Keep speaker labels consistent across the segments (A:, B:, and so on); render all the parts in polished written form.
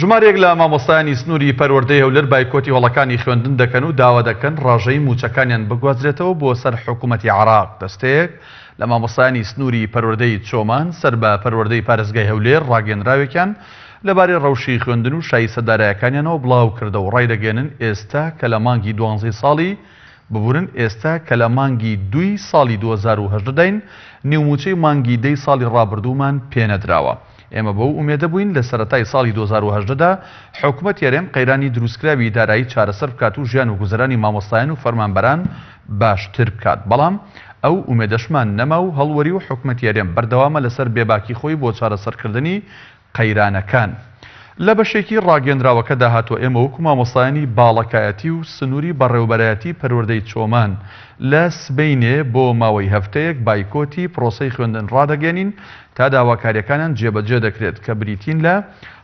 A: ژمارێک لە مامۆستایانی سنووری پەروەردەی هەولێر بایکۆتی هەوڵەکانی خوێندن دەکەن و داوا دەکەن ڕاژەی موچەکانیان بگوازرێتەوە بۆ سەر حکوومەتی عێراق. دەستەیەک لە مامۆستایانی سنووری پەروەردەی چۆمان سەر بە پەروەردەی پارێزگای هەولێر ڕاگەنراوێکیان لەبارەی ڕەوشی خوێندن و شایستە سەدارایەکانیانەوە بڵاو کردە و ڕای دەگەێنن ئێستا کە لە مانگی 12 ساڵی ببورن ئێستا کە لە مانگی 2 ساڵی 2018 داین نێوموچەی مانگی 10 ساڵی ڕابردوومان پێنەدراوە. ئێمە بەو ئومێدە بووین لە سەرەتای ساڵی 2018دا حکوومەت یارێم قەیرانی دروستکراوی دارایی چارەسەر بکات و ژیان و گوزەرانی مامۆستایان و فەرمانبەران باشتر بکات. بەڵام ئەو ئومێدەشمان نەما و هەڵوەری و حکوومەت یارێم بەردەوامە لەسەر بێباکی خۆی بۆ چارەسەرکردنی قەیرانەکان. لە بەشێکی ڕاگەندراوەکە داهاتوە ئێمە وەکو مامۆستایانی باڵەکایەتی و سنووری بەڕێوەبەرایەتی پەروەردەی چۆمان لە سبەینێ بۆ ماوەی هەفتەیەک بایکۆتی پرۆسەی خوێندن ڕادەگەێنین تا داواکاریەکانیان جێبەجێ دەکرێت کە بریتین لە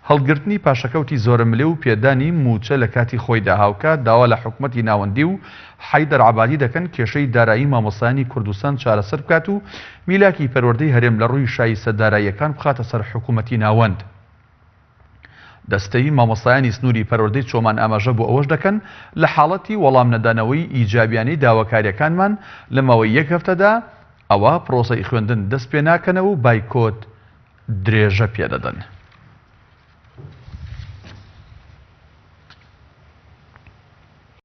A: هەڵگرتنی پاشەکەوتی زۆرە ملێ و پێدانی موچە لە کاتی خۆی داهاوکات داوا لە حکوومەتی ناوەندی و حەیدەر عەبادی دەکەن کێشەی دارایی مامۆستایانی کوردستان چارەسەر بکات و میلاکی پەروەردەی هەرێم لە ڕووی شایستە داراییەکان بخاتە سەر حکوومەتی ناوەند. دەستەی مامۆستایانی سنووری پەروەردەی چۆمان ئاماژە بۆ ئەوەش دەکەن لە حاڵەتی وەڵام نەدانەوەی ئیجابیانی داواکاریەکانمان لە ماوەی یەک هەفتەدا ئەوە پرۆسەی خوێندن دەست پێ ناکەنەوە و بایکۆت درێژە پێدەدەن.